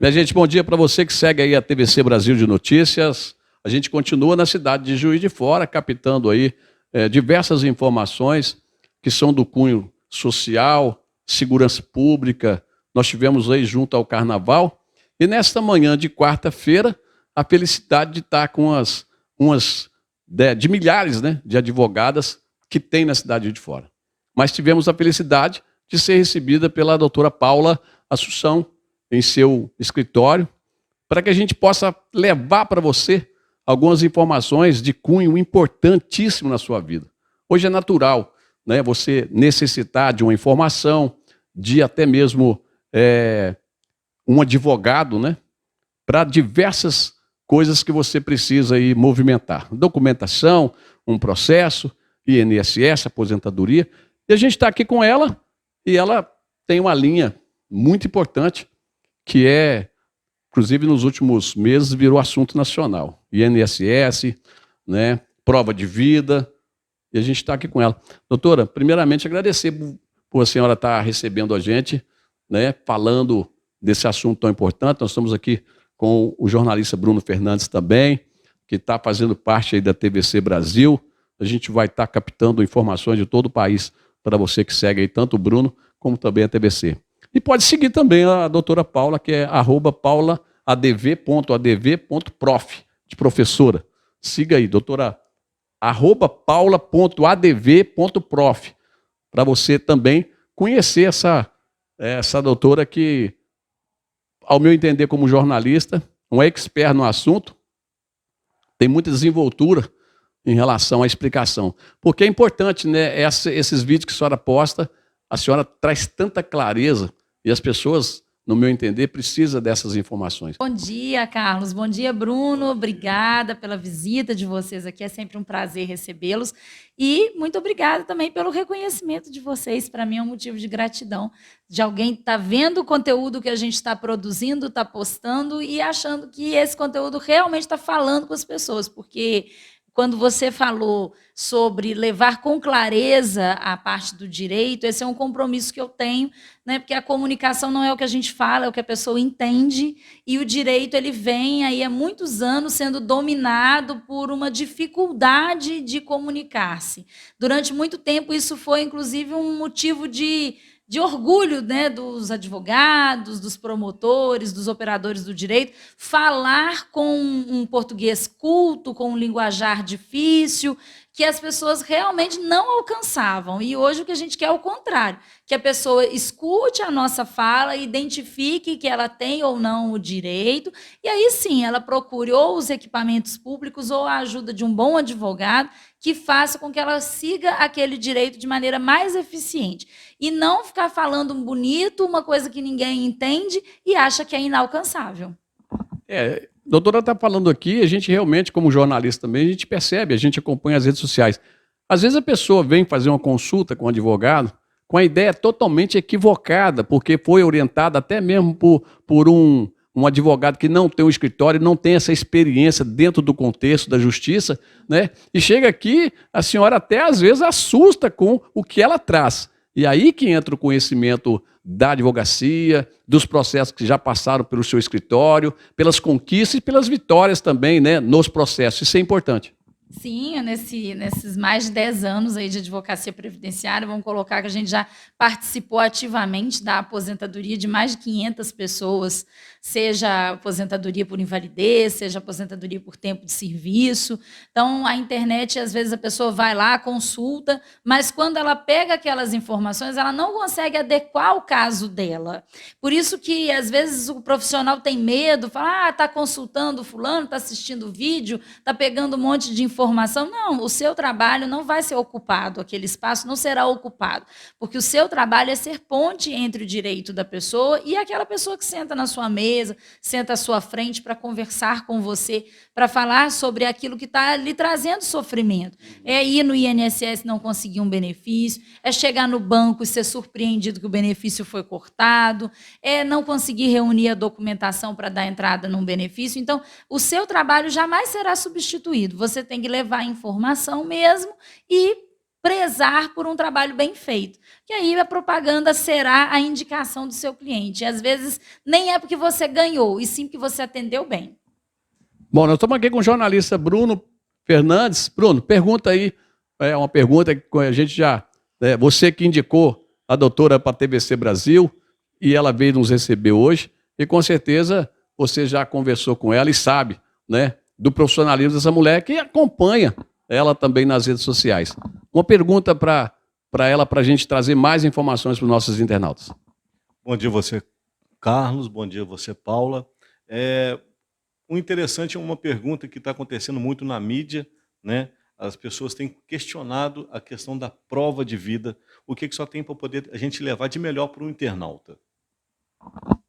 Minha gente, bom dia para você que segue aí a TVC Brasil de Notícias. A gente continua na cidade de Juiz de Fora, captando aí diversas informações que são do cunho social, segurança pública. Nós tivemos aí junto ao Carnaval. E nesta manhã de quarta-feira, a felicidade de estar com de milhares, né, de advogadas que tem na cidade de Fora. Mas tivemos a felicidade de ser recebida pela doutora Paula Assunção em seu escritório, para que a gente possa levar para você algumas informações de cunho importantíssimo na sua vida. Hoje é natural, né, você necessitar de uma informação, de até mesmo um advogado, né, para diversas coisas que você precisa aí movimentar. Documentação, um processo, INSS, aposentadoria. E a gente está aqui com ela, e ela tem uma linha muito importante, que inclusive nos últimos meses, virou assunto nacional. INSS, né, prova de vida, e a gente está aqui com ela. Doutora, primeiramente agradecer por a senhora estar recebendo a gente, né, falando desse assunto tão importante. Nós estamos aqui com o jornalista Bruno Fernandes também, que está fazendo parte aí da TVC Brasil. A gente vai estar captando informações de todo o país para você que segue aí tanto o Bruno como também a TVC. E pode seguir também a doutora Paula, que é @paulaadv.adv.prof, de professora. Siga aí, doutora, @paula.adv.prof, para você também conhecer essa doutora que, ao meu entender como jornalista, um expert no assunto, tem muita desenvoltura em relação à explicação. Porque é importante, né, esses vídeos que a senhora posta, a senhora traz tanta clareza e as pessoas, no meu entender, precisam dessas informações. Bom dia, Carlos. Bom dia, Bruno. Obrigada pela visita de vocês aqui. É sempre um prazer recebê-los. E muito obrigada também pelo reconhecimento de vocês. Para mim é um motivo de gratidão de alguém estar vendo o conteúdo que a gente está produzindo, está postando e achando que esse conteúdo realmente está falando com as pessoas, porque quando você falou sobre levar com clareza a parte do direito, esse é um compromisso que eu tenho, né? Porque a comunicação não é o que a gente fala, é o que a pessoa entende, e o direito ele vem aí há muitos anos sendo dominado por uma dificuldade de comunicar-se. Durante muito tempo isso foi, inclusive, um motivo de orgulho, né, dos advogados, dos promotores, dos operadores do direito, falar com um português culto, com um linguajar difícil, que as pessoas realmente não alcançavam. E hoje o que a gente quer é o contrário, que a pessoa escute a nossa fala, identifique que ela tem ou não o direito, e aí sim ela procure ou os equipamentos públicos ou a ajuda de um bom advogado que faça com que ela siga aquele direito de maneira mais eficiente. E não ficar falando um bonito, uma coisa que ninguém entende e acha que é inalcançável. A doutora está falando aqui, a gente realmente, como jornalista também, a gente percebe, a gente acompanha as redes sociais. Às vezes a pessoa vem fazer uma consulta com um advogado com a ideia totalmente equivocada, porque foi orientada até mesmo por um advogado que não tem um escritório, não tem essa experiência dentro do contexto da justiça, né? E chega aqui, a senhora até às vezes assusta com o que ela traz. E aí que entra o conhecimento da advocacia, dos processos que já passaram pelo seu escritório, pelas conquistas e pelas vitórias também, né, nos processos. Isso é importante. Sim, nesses mais de 10 anos aí de advocacia previdenciária, vamos colocar que a gente já participou ativamente da aposentadoria de mais de 500 pessoas, seja aposentadoria por invalidez, seja aposentadoria por tempo de serviço. Então, a internet, às vezes, a pessoa vai lá, consulta, mas quando ela pega aquelas informações, ela não consegue adequar o caso dela. Por isso que, às vezes, o profissional tem medo, fala, está consultando fulano, está assistindo vídeo, está pegando um monte de informação. Não, o seu trabalho não vai ser ocupado, aquele espaço não será ocupado, porque o seu trabalho é ser ponte entre o direito da pessoa e aquela pessoa que senta na sua mesa, senta à sua frente para conversar com você, para falar sobre aquilo que está lhe trazendo sofrimento. É ir no INSS e não conseguir um benefício, é chegar no banco e ser surpreendido que o benefício foi cortado, é não conseguir reunir a documentação para dar entrada num benefício. Então, o seu trabalho jamais será substituído. Você tem que levar a informação mesmo e prezar por um trabalho bem feito. Que aí a propaganda será a indicação do seu cliente. E, às vezes, nem é porque você ganhou, e sim porque você atendeu bem. Bom, nós estamos aqui com o jornalista Bruno Fernandes. Bruno, pergunta aí, uma pergunta que a gente já... você que indicou a doutora para a TVC Brasil, e ela veio nos receber hoje, e com certeza você já conversou com ela e sabe, né, do profissionalismo dessa mulher que acompanha ela também nas redes sociais. Uma pergunta para ela, para a gente trazer mais informações para os nossos internautas. Bom dia você, Carlos. Bom dia você, Paula. O interessante é uma pergunta que está acontecendo muito na mídia, né? As pessoas têm questionado a questão da prova de vida. O que só tem para poder a gente levar de melhor para o internauta?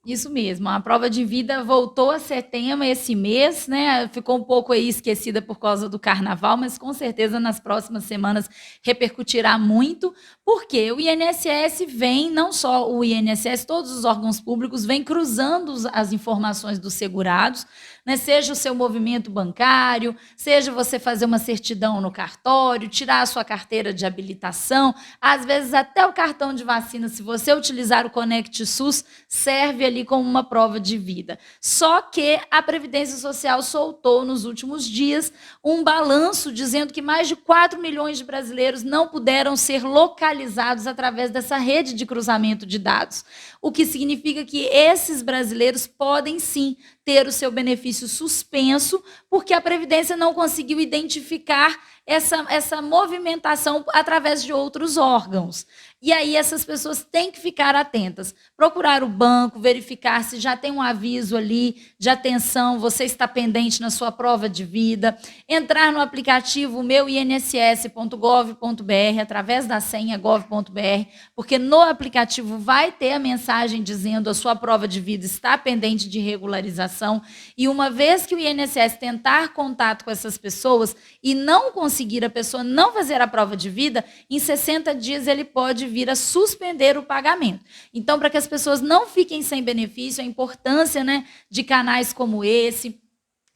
Isso mesmo, a prova de vida voltou a ser tema esse mês, né? Ficou um pouco aí esquecida por causa do carnaval, mas com certeza nas próximas semanas repercutirá muito, porque o INSS vem, não só o INSS, todos os órgãos públicos vêm cruzando as informações dos segurados, né? Seja o seu movimento bancário, seja você fazer uma certidão no cartório, tirar a sua carteira de habilitação, às vezes até o cartão de vacina, se você utilizar o Conect SUS, serve ali como uma prova de vida. Só que a Previdência Social soltou nos últimos dias um balanço dizendo que mais de 4 milhões de brasileiros não puderam ser localizados através dessa rede de cruzamento de dados, o que significa que esses brasileiros podem sim ter o seu benefício suspenso, porque a Previdência não conseguiu identificar essa movimentação através de outros órgãos. E aí essas pessoas têm que ficar atentas, procurar o banco, verificar se já tem um aviso ali de atenção, você está pendente na sua prova de vida, entrar no aplicativo meuinss.gov.br, através da senha gov.br, porque no aplicativo vai ter a mensagem dizendo a sua prova de vida está pendente de regularização, e uma vez que o INSS tentar contato com essas pessoas e não conseguir a pessoa não fazer a prova de vida, em 60 dias ele pode vir a suspender o pagamento. Então, para que as pessoas não fiquem sem benefício, a importância, né, de canais como esse,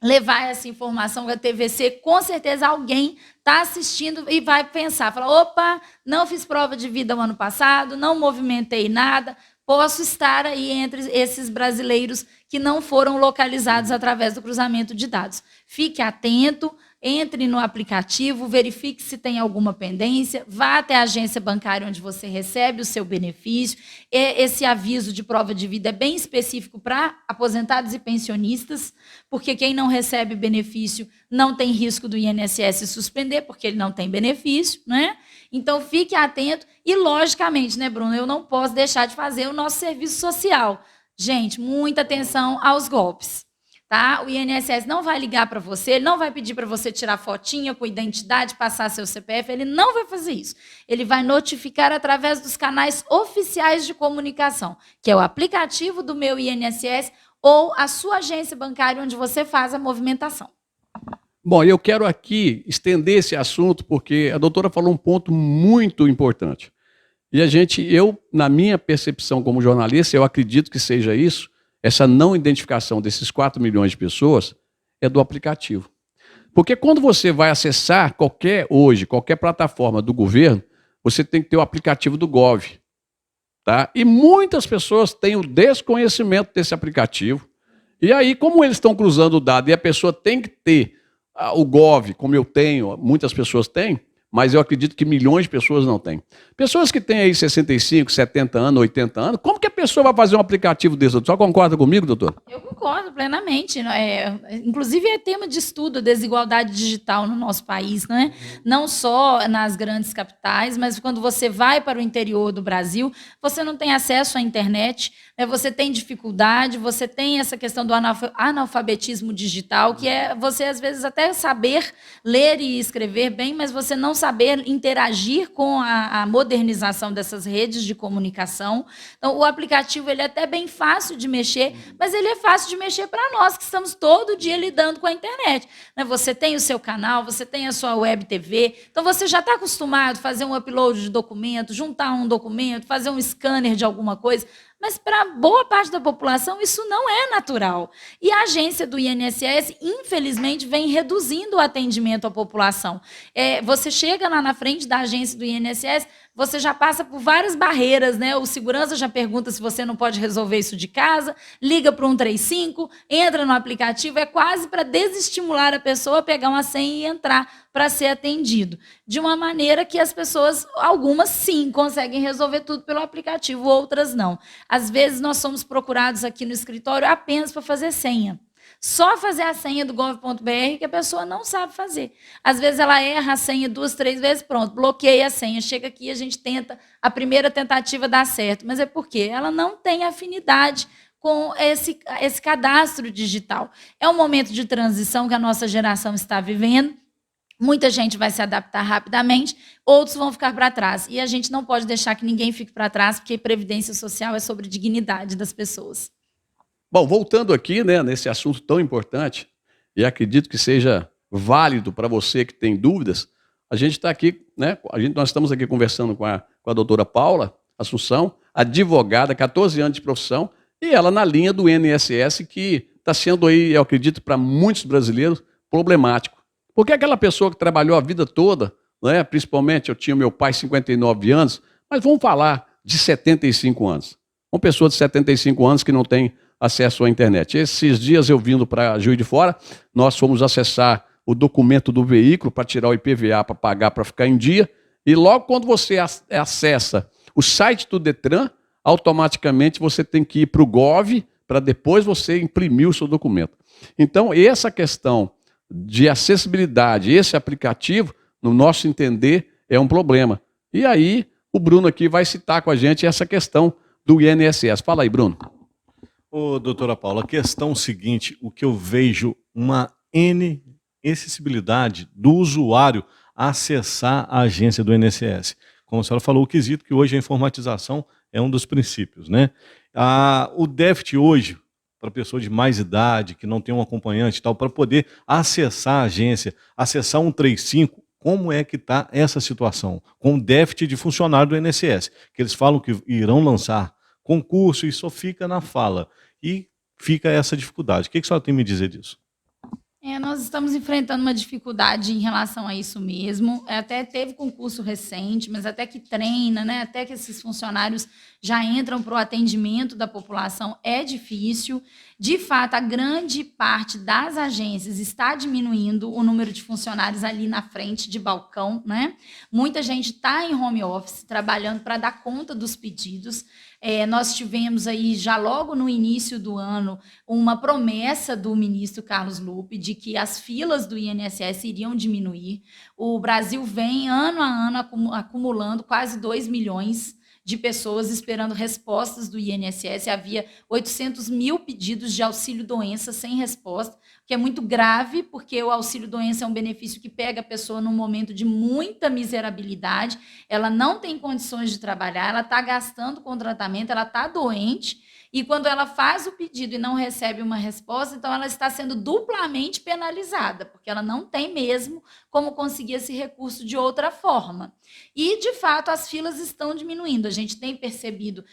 levar essa informação à TVC, com certeza alguém está assistindo e vai pensar, falar, opa, não fiz prova de vida o ano passado, não movimentei nada, posso estar aí entre esses brasileiros que não foram localizados através do cruzamento de dados. Fique atento, entre no aplicativo, verifique se tem alguma pendência, vá até a agência bancária onde você recebe o seu benefício. Esse aviso de prova de vida é bem específico para aposentados e pensionistas, porque quem não recebe benefício não tem risco do INSS suspender, porque ele não tem benefício, né? Então, fique atento e, logicamente, né, Bruno, eu não posso deixar de fazer o nosso serviço social. Gente, muita atenção aos golpes. Tá? O INSS não vai ligar para você, ele não vai pedir para você tirar fotinha com identidade, passar seu CPF, ele não vai fazer isso. Ele vai notificar através dos canais oficiais de comunicação, que é o aplicativo do Meu INSS ou a sua agência bancária onde você faz a movimentação. Bom, eu quero aqui estender esse assunto porque a doutora falou um ponto muito importante. E na minha percepção como jornalista, eu acredito que seja isso, essa não identificação desses 4 milhões de pessoas é do aplicativo. Porque quando você vai acessar qualquer plataforma do governo, você tem que ter o aplicativo do Gov. Tá? E muitas pessoas têm o desconhecimento desse aplicativo. E aí, como eles estão cruzando o dado e a pessoa tem que ter o Gov, como eu tenho, muitas pessoas têm, mas eu acredito que milhões de pessoas não têm. Pessoas que têm aí 65, 70 anos, 80 anos, como que a pessoa vai fazer um aplicativo desse? Só concorda comigo, doutor? Eu concordo plenamente. Inclusive é tema de estudo a desigualdade digital no nosso país, né? Não só nas grandes capitais, mas quando você vai para o interior do Brasil, você não tem acesso à internet, né? Você tem dificuldade, você tem essa questão do analfabetismo digital, que é você, às vezes, até saber ler e escrever bem, mas você não saber interagir com a modernização dessas redes de comunicação. Então, o aplicativo ele é até bem fácil de mexer, mas ele é fácil de mexer para nós, que estamos todo dia lidando com a internet. Né? Você tem o seu canal, você tem a sua web TV, então você já está acostumado a fazer um upload de documento, juntar um documento, fazer um scanner de alguma coisa. mas para boa parte da população isso não é natural. E a agência do INSS, infelizmente, vem reduzindo o atendimento à população. Você chega lá na frente da agência do INSS, você já passa por várias barreiras, né? O segurança já pergunta se você não pode resolver isso de casa, liga para o 135, entra no aplicativo, é quase para desestimular a pessoa a pegar uma senha e entrar para ser atendido. De uma maneira que as pessoas, algumas sim, conseguem resolver tudo pelo aplicativo, outras não. Às vezes nós somos procurados aqui no escritório apenas para fazer senha. Só fazer a senha do gov.br que a pessoa não sabe fazer. Às vezes ela erra a senha 2, 3 vezes, pronto, bloqueia a senha. Chega aqui e a gente tenta, a primeira tentativa dá certo. Mas é porque ela não tem afinidade com esse cadastro digital. É um momento de transição que a nossa geração está vivendo. Muita gente vai se adaptar rapidamente, outros vão ficar para trás. E a gente não pode deixar que ninguém fique para trás, porque previdência social é sobre dignidade das pessoas. Bom, voltando aqui, né, nesse assunto tão importante, e acredito que seja válido para você que tem dúvidas, a gente está aqui, né, nós estamos aqui conversando com a doutora Paula Assunção, advogada, 14 anos de profissão, e ela na linha do INSS, que está sendo aí, eu acredito, para muitos brasileiros, problemático. Porque aquela pessoa que trabalhou a vida toda, né, principalmente eu tinha meu pai 59 anos, mas vamos falar de 75 anos. Uma pessoa de 75 anos que não tem acesso à internet. Esses dias eu vindo para Juiz de Fora, nós fomos acessar o documento do veículo para tirar o IPVA, para pagar, para ficar em dia, e logo quando você acessa o site do Detran, automaticamente você tem que ir para o Gov, para depois você imprimir o seu documento. Então, essa questão de acessibilidade, esse aplicativo, no nosso entender, é um problema. E aí, o Bruno aqui vai citar com a gente essa questão do INSS. Fala aí, Bruno. Ô, doutora Paula, a questão seguinte, o que eu vejo uma inacessibilidade do usuário acessar a agência do INSS. Como a senhora falou, o quesito que hoje a informatização é um dos princípios, né? O déficit hoje, para pessoa de mais idade, que não tem um acompanhante e tal, para poder acessar a agência, acessar 135, como é que está essa situação? Com o déficit de funcionário do INSS, que eles falam que irão lançar concurso e só fica na fala. E fica essa dificuldade. O que a senhora tem a me dizer disso? Nós estamos enfrentando uma dificuldade em relação a isso mesmo. Até teve concurso recente, mas até que treina, né? Até que esses funcionários já entram para o atendimento da população, é difícil. De fato, a grande parte das agências está diminuindo o número de funcionários ali na frente de balcão, né? Muita gente está em home office, trabalhando para dar conta dos pedidos. Nós tivemos aí, já logo no início do ano, uma promessa do ministro Carlos Lupe de que as filas do INSS iriam diminuir. O Brasil vem, ano a ano, acumulando quase 2 milhões de pessoas esperando respostas do INSS. Havia 800 mil pedidos de auxílio-doença sem resposta, que é muito grave, porque o auxílio-doença é um benefício que pega a pessoa num momento de muita miserabilidade, ela não tem condições de trabalhar, ela está gastando com tratamento, ela está doente, e quando ela faz o pedido e não recebe uma resposta, então ela está sendo duplamente penalizada, porque ela não tem mesmo como conseguir esse recurso de outra forma. E, de fato, as filas estão diminuindo. A gente tem percebido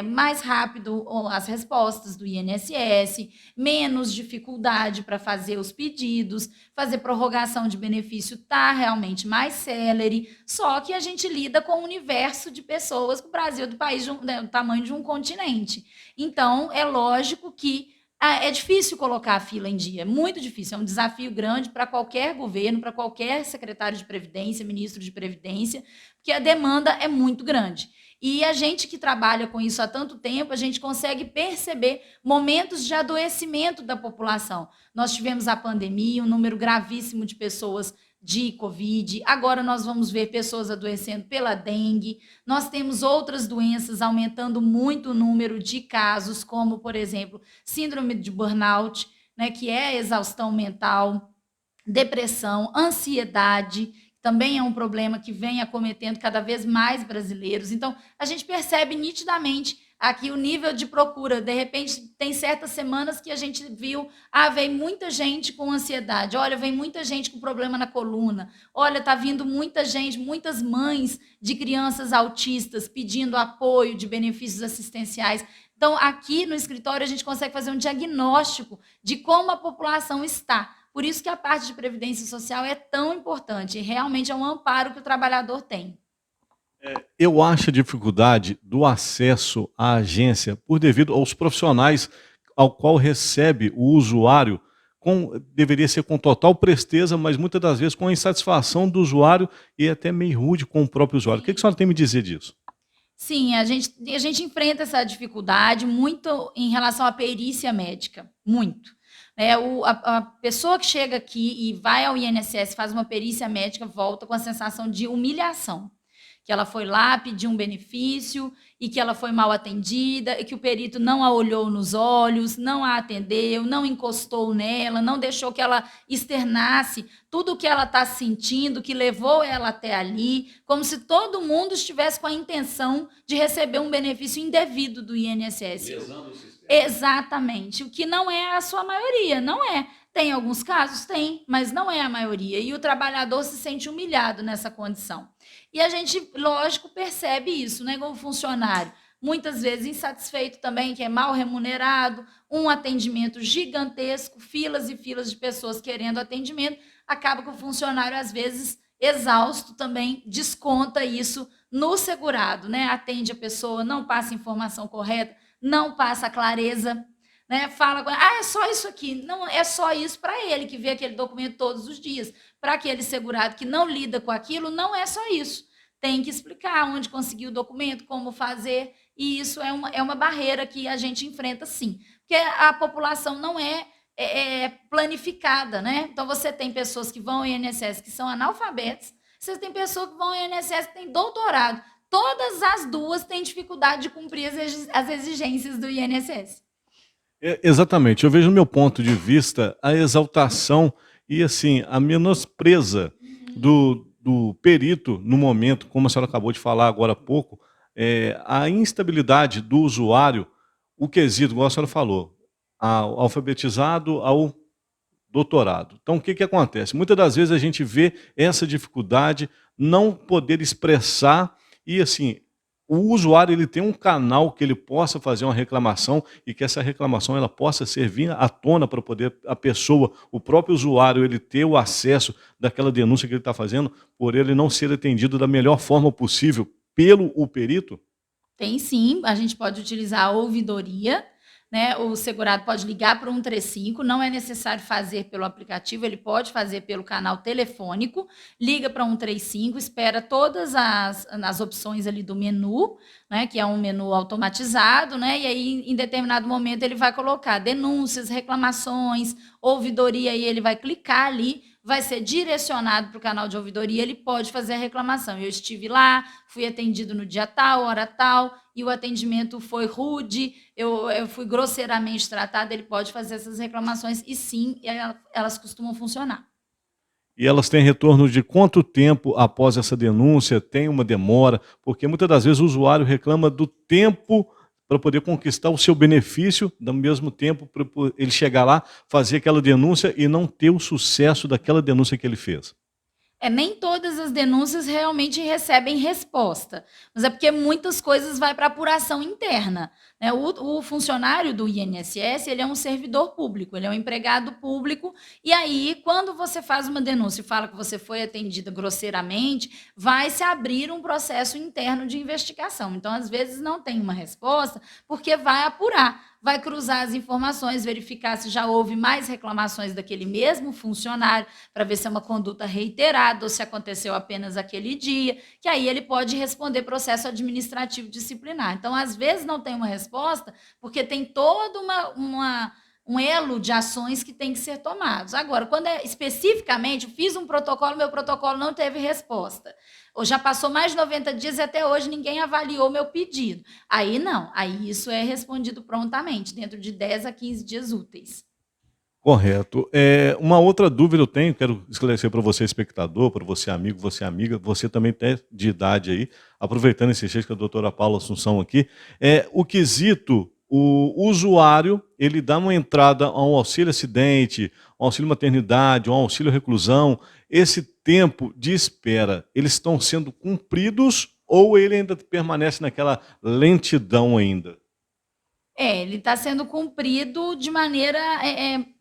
mais rápido as respostas do INSS, menos dificuldade para fazer os pedidos, fazer prorrogação de benefício está realmente mais célere, só que a gente lida com um universo de pessoas, o Brasil é do tamanho de um continente. Então, é lógico que é difícil colocar a fila em dia, é muito difícil, é um desafio grande para qualquer governo, para qualquer secretário de Previdência, ministro de Previdência, porque a demanda é muito grande. E a gente que trabalha com isso há tanto tempo, a gente consegue perceber momentos de adoecimento da população. Nós tivemos a pandemia, um número gravíssimo de pessoas de Covid, agora nós vamos ver pessoas adoecendo pela dengue, nós temos outras doenças aumentando muito o número de casos, como, por exemplo, síndrome de burnout, né, que é exaustão mental, depressão, ansiedade, também é um problema que vem acometendo cada vez mais brasileiros. Então, a gente percebe nitidamente aqui o nível de procura. De repente, tem certas semanas que a gente viu, vem muita gente com ansiedade, olha, vem muita gente com problema na coluna, olha, está vindo muita gente, muitas mães de crianças autistas pedindo apoio de benefícios assistenciais. Então, aqui no escritório, a gente consegue fazer um diagnóstico de como a população está. Por isso que a parte de previdência social é tão importante, e realmente é um amparo que o trabalhador tem. Eu acho a dificuldade do acesso à agência por devido aos profissionais ao qual recebe o usuário, deveria ser com total presteza, mas muitas das vezes com a insatisfação do usuário e até meio rude com o próprio usuário. O que a senhora tem a me dizer disso? Sim, a gente enfrenta essa dificuldade muito em relação à perícia médica, muito. A pessoa que chega aqui e vai ao INSS, faz uma perícia médica, volta com a sensação de humilhação, que ela foi lá pedir um benefício e que ela foi mal atendida, e que o perito não a olhou nos olhos, não a atendeu, não encostou nela, não deixou que ela externasse tudo o que ela está sentindo, que levou ela até ali, como se todo mundo estivesse com a intenção de receber um benefício indevido do INSS. Lesando o sistema. Exatamente, o que não é a sua maioria, não é. Tem alguns casos? Tem, mas não é a maioria. E o trabalhador se sente humilhado nessa condição. E a gente, lógico, percebe isso, né? Como funcionário, muitas vezes insatisfeito também, que é mal remunerado, um atendimento gigantesco, filas e filas de pessoas querendo atendimento, acaba que o funcionário, às vezes, exausto também, desconta isso no segurado, né? Atende a pessoa, não passa a informação correta, não passa a clareza, né? Fala, é só isso aqui. Não é só isso para ele, que vê aquele documento todos os dias. Para aquele segurado que não lida com aquilo, não é só isso. Tem que explicar onde conseguir o documento, como fazer, e isso é uma barreira que a gente enfrenta, sim. Porque a população não é planificada, né? Então, você tem pessoas que vão ao INSS que são analfabetas, você tem pessoas que vão ao INSS que têm doutorado. Todas as duas têm dificuldade de cumprir as exigências do INSS. Exatamente. Eu vejo, no meu ponto de vista, a exaltação e assim a menospreza do perito no momento, como a senhora acabou de falar agora há pouco, a instabilidade do usuário, o quesito, igual a senhora falou, ao alfabetizado ao doutorado. Então, o que acontece? Muitas das vezes a gente vê essa dificuldade, não poder expressar, e assim, o usuário ele tem um canal que ele possa fazer uma reclamação e que essa reclamação ela possa servir à tona para poder a pessoa, o próprio usuário, ele ter o acesso daquela denúncia que ele está fazendo, por ele não ser atendido da melhor forma possível pelo perito? Tem sim, a gente pode utilizar a ouvidoria, né? O segurado pode ligar para o 135, não é necessário fazer pelo aplicativo, ele pode fazer pelo canal telefônico, liga para 135, espera todas as opções ali do menu, né? Que é um menu automatizado, né? E aí, em determinado momento, ele vai colocar denúncias, reclamações, ouvidoria, e ele vai clicar ali, vai ser direcionado para o canal de ouvidoria, ele pode fazer a reclamação. Eu estive lá, fui atendido no dia tal, hora tal, e o atendimento foi rude, eu fui grosseiramente tratada, ele pode fazer essas reclamações, e sim, elas costumam funcionar. E elas têm retorno de quanto tempo após essa denúncia? Tem uma demora? Porque muitas das vezes o usuário reclama do tempo para poder conquistar o seu benefício, ao mesmo tempo para ele chegar lá, fazer aquela denúncia e não ter o sucesso daquela denúncia que ele fez. Nem todas as denúncias realmente recebem resposta, mas é porque muitas coisas vai para apuração interna, né? O funcionário do INSS, ele é um servidor público, ele é um empregado público, e aí, quando você faz uma denúncia e fala que você foi atendida grosseiramente, vai se abrir um processo interno de investigação. Então, às vezes, não tem uma resposta, porque vai apurar, vai cruzar as informações, verificar se já houve mais reclamações daquele mesmo funcionário, para ver se é uma conduta reiterada ou se aconteceu apenas aquele dia, que aí ele pode responder processo administrativo disciplinar. Então, às vezes, não tem uma resposta, porque tem todo um elo de ações que tem que ser tomados. Agora, quando especificamente, fiz um protocolo, meu protocolo não teve resposta, ou já passou mais de 90 dias e até hoje ninguém avaliou meu pedido. Aí não, aí isso é respondido prontamente, dentro de 10 a 15 dias úteis. Correto. Uma outra dúvida eu tenho, quero esclarecer para você, espectador, para você, amigo, você, amiga, você também tem de idade aí, aproveitando esse jeito que a doutora Paula Assunção aqui, o quesito, o usuário, ele dá uma entrada a um auxílio acidente, um auxílio maternidade, um auxílio reclusão, esse tempo de espera, eles estão sendo cumpridos ou ele ainda permanece naquela lentidão ainda? Ele está sendo cumprido de maneira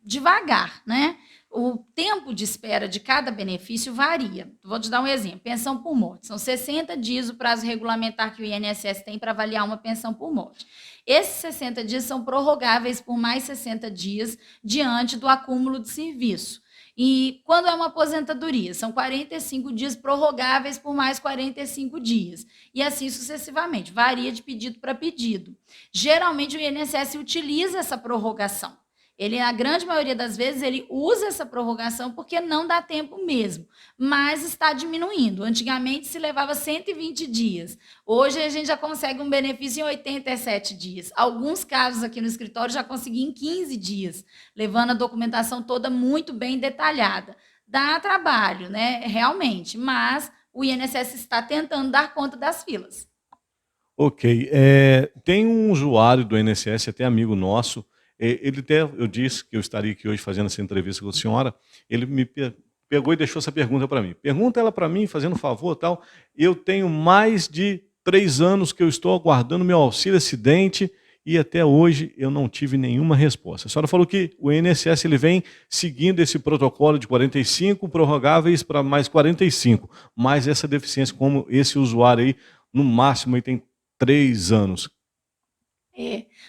devagar, né? O tempo de espera de cada benefício varia. Vou te dar um exemplo: pensão por morte. São 60 dias o prazo regulamentar que o INSS tem para avaliar uma pensão por morte. Esses 60 dias são prorrogáveis por mais 60 dias diante do acúmulo de serviço. E quando é uma aposentadoria, são 45 dias prorrogáveis por mais 45 dias. E assim sucessivamente, varia de pedido para pedido. Geralmente o INSS utiliza essa prorrogação. Ele, na grande maioria das vezes, ele usa essa prorrogação porque não dá tempo mesmo, mas está diminuindo. Antigamente se levava 120 dias. Hoje a gente já consegue um benefício em 87 dias. Alguns casos aqui no escritório já consegui em 15 dias, levando a documentação toda muito bem detalhada. Dá trabalho, né? Realmente, mas o INSS está tentando dar conta das filas. Ok. Tem um usuário do INSS, até amigo nosso, eu disse que eu estaria aqui hoje fazendo essa entrevista com a senhora, ele me pegou e deixou essa pergunta para mim. Pergunta ela para mim, fazendo um favor, tal. Eu tenho mais de 3 anos que eu estou aguardando meu auxílio acidente e até hoje eu não tive nenhuma resposta. A senhora falou que o INSS ele vem seguindo esse protocolo de 45 prorrogáveis para mais 45, mas essa deficiência, como esse usuário aí, no máximo ele tem 3 anos.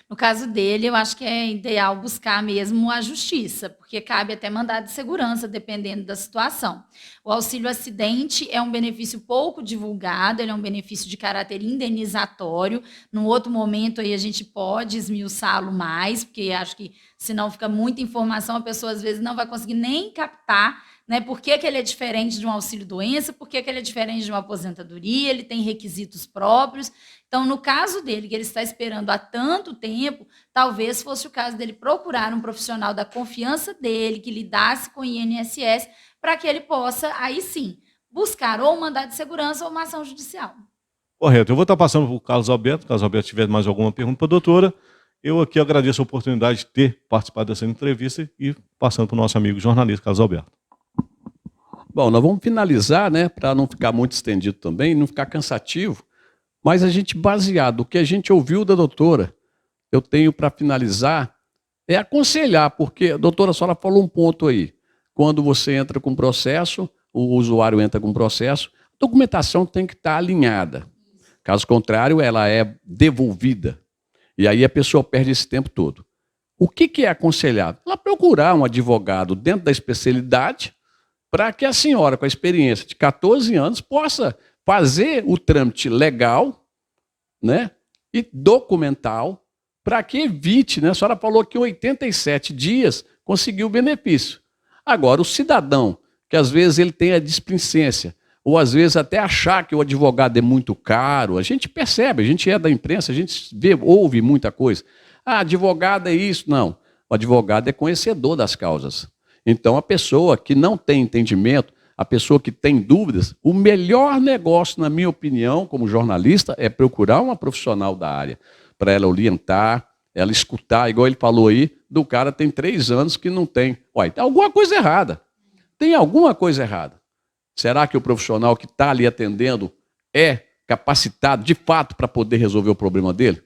No caso dele, eu acho que é ideal buscar mesmo a justiça, porque cabe até mandado de segurança, dependendo da situação. O auxílio acidente é um benefício pouco divulgado, ele é um benefício de caráter indenizatório. Num outro momento aí a gente pode esmiuçá-lo mais, porque acho que senão fica muita informação, a pessoa às vezes não vai conseguir nem captar, né, por que ele é diferente de um auxílio-doença, por que ele é diferente de uma aposentadoria, ele tem requisitos próprios. Então, no caso dele, que ele está esperando há tanto tempo, talvez fosse o caso dele procurar um profissional da confiança dele, que lidasse com o INSS, para que ele possa, aí sim, buscar ou um mandado de segurança ou uma ação judicial. Correto. Eu vou estar passando para o Carlos Alberto. Carlos Alberto, tiver mais alguma pergunta para a doutora, eu aqui agradeço a oportunidade de ter participado dessa entrevista e passando para o nosso amigo jornalista Carlos Alberto. Bom, nós vamos finalizar, né, para não ficar muito estendido também, não ficar cansativo, mas a gente, baseado no que a gente ouviu da doutora, eu tenho para finalizar, aconselhar, porque a doutora só falou um ponto aí. Quando você entra com processo, o usuário entra com processo, a documentação tem que estar alinhada. Caso contrário, ela é devolvida. E aí a pessoa perde esse tempo todo. O que é aconselhável? Ela procurar um advogado dentro da especialidade, para que a senhora, com a experiência de 14 anos, possa fazer o trâmite legal, né, e documental, para que evite, né? A senhora falou que em 87 dias conseguiu o benefício. Agora, o cidadão, que às vezes ele tem a displicência, ou às vezes até achar que o advogado é muito caro, a gente percebe, a gente é da imprensa, a gente ouve muita coisa. Ah, advogado é isso. Não, o advogado é conhecedor das causas. Então, a pessoa que não tem entendimento, a pessoa que tem dúvidas, o melhor negócio, na minha opinião, como jornalista, é procurar uma profissional da área, para ela orientar, ela escutar, igual ele falou aí, do cara tem 3 anos que não tem. Uai, tem alguma coisa errada. Tem alguma coisa errada. Será que o profissional que está ali atendendo é capacitado, de fato, para poder resolver o problema dele?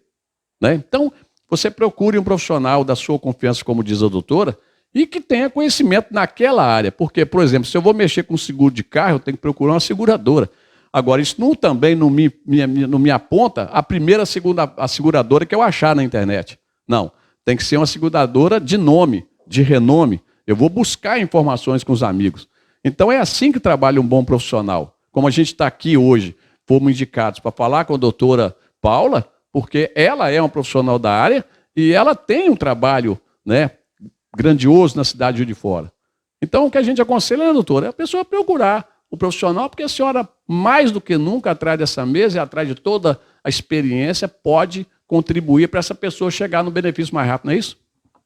Né? Então, você procure um profissional da sua confiança, como diz a doutora, e que tenha conhecimento naquela área. Porque, por exemplo, se eu vou mexer com seguro de carro, eu tenho que procurar uma seguradora. Agora, isso também não me aponta a primeira a seguradora que eu achar na internet. Não, tem que ser uma seguradora de nome, de renome. Eu vou buscar informações com os amigos. Então, é assim que trabalha um bom profissional. Como a gente está aqui hoje, fomos indicados para falar com a doutora Paula, porque ela é uma profissional da área e ela tem um trabalho, né, grandioso na cidade de Juiz de Fora. Então, o que a gente aconselha, né, doutora, é a pessoa procurar o profissional, porque a senhora, mais do que nunca, atrás dessa mesa e atrás de toda a experiência, pode contribuir para essa pessoa chegar no benefício mais rápido, não é isso?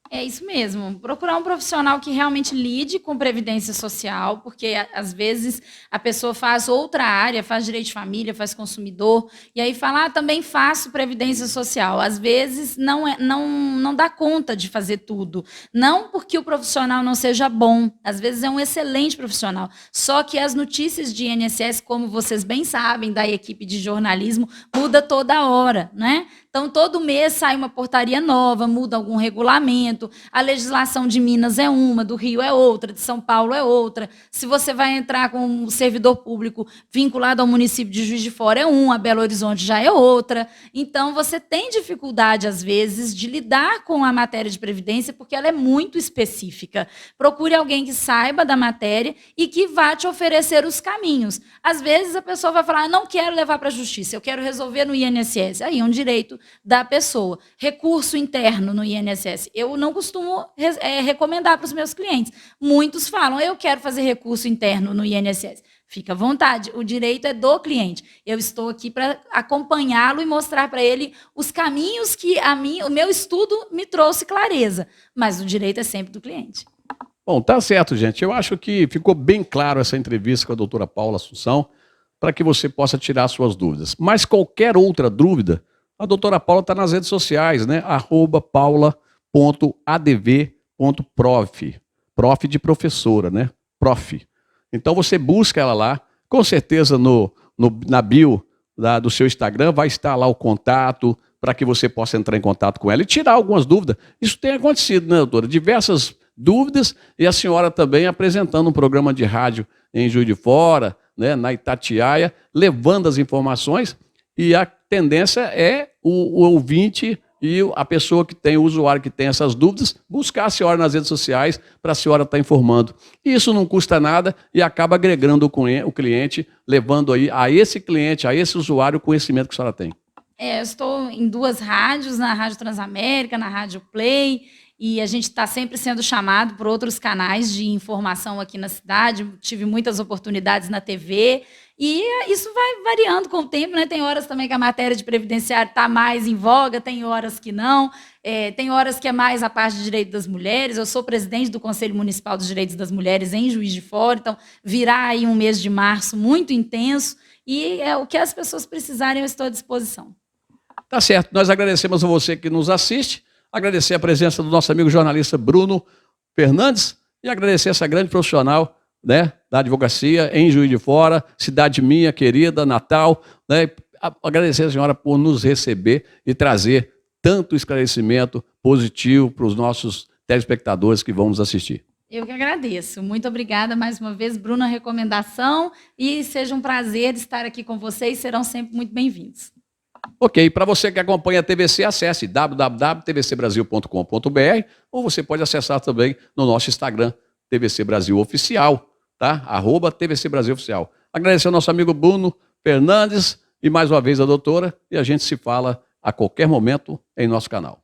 É isso mesmo. Procurar um profissional que realmente lide com previdência social, porque às vezes a pessoa faz outra área, faz direito de família, faz consumidor, e aí fala, também faço previdência social. Às vezes não dá conta de fazer tudo. Não porque o profissional não seja bom, às vezes é um excelente profissional. Só que as notícias de INSS, como vocês bem sabem, da equipe de jornalismo, muda toda hora, né? Então, todo mês sai uma portaria nova, muda algum regulamento. A legislação de Minas é uma, do Rio é outra, de São Paulo é outra. Se você vai entrar com um servidor público vinculado ao município de Juiz de Fora, é uma, Belo Horizonte já é outra. Então, você tem dificuldade, às vezes, de lidar com a matéria de previdência, porque ela é muito específica. Procure alguém que saiba da matéria e que vá te oferecer os caminhos. Às vezes, a pessoa vai falar, não quero levar para a justiça, eu quero resolver no INSS. Aí é um direito da pessoa. Recurso interno no INSS. Eu não costumo recomendar para os meus clientes. Muitos falam, eu quero fazer recurso interno no INSS. Fica à vontade, o direito é do cliente. Eu estou aqui para acompanhá-lo e mostrar para ele os caminhos que o meu estudo me trouxe clareza. Mas o direito é sempre do cliente. Bom, tá certo, gente. Eu acho que ficou bem claro essa entrevista com a doutora Paula Assunção, para que você possa tirar suas dúvidas. Mas qualquer outra dúvida, a doutora Paula está nas redes sociais, né? @paula.adv.prof. Prof de professora, né? Prof. Então você busca ela lá, com certeza na bio do seu Instagram vai estar lá o contato para que você possa entrar em contato com ela e tirar algumas dúvidas. Isso tem acontecido, né, doutora? Diversas dúvidas, e a senhora também apresentando um programa de rádio em Juiz de Fora, né, na Itatiaia, levando as informações, e a tendência é o ouvinte e a pessoa que tem, o usuário que tem essas dúvidas, buscar a senhora nas redes sociais para a senhora estar informando. Isso não custa nada e acaba agregando o cliente, levando aí a esse cliente, a esse usuário, o conhecimento que a senhora tem. Eu estou em 2 rádios, na Rádio Transamérica, na Rádio Play, e a gente está sempre sendo chamado por outros canais de informação aqui na cidade. Tive muitas oportunidades na TV, e isso vai variando com o tempo, né? Tem horas também que a matéria de previdenciário está mais em voga, tem horas que não, tem horas que é mais a parte de direito das mulheres. Eu sou presidente do Conselho Municipal dos Direitos das Mulheres em Juiz de Fora, então virá aí um mês de março muito intenso, e o que as pessoas precisarem eu estou à disposição. Tá certo, nós agradecemos a você que nos assiste, agradecer a presença do nosso amigo jornalista Bruno Fernandes e agradecer essa grande profissional, né, da advocacia em Juiz de Fora, cidade minha querida, Natal, né, agradecer a senhora por nos receber e trazer tanto esclarecimento positivo para os nossos telespectadores que vão nos assistir. Eu que agradeço. Muito obrigada mais uma vez, Bruno, a recomendação, e seja um prazer estar aqui com vocês, serão sempre muito bem-vindos. Ok, para você que acompanha a TVC, acesse www.tvcbrasil.com.br ou você pode acessar também no nosso Instagram, TVC Brasil Oficial, tá? @TVC Brasil Oficial. Agradecer ao nosso amigo Bruno Fernandes e mais uma vez a doutora, e a gente se fala a qualquer momento em nosso canal.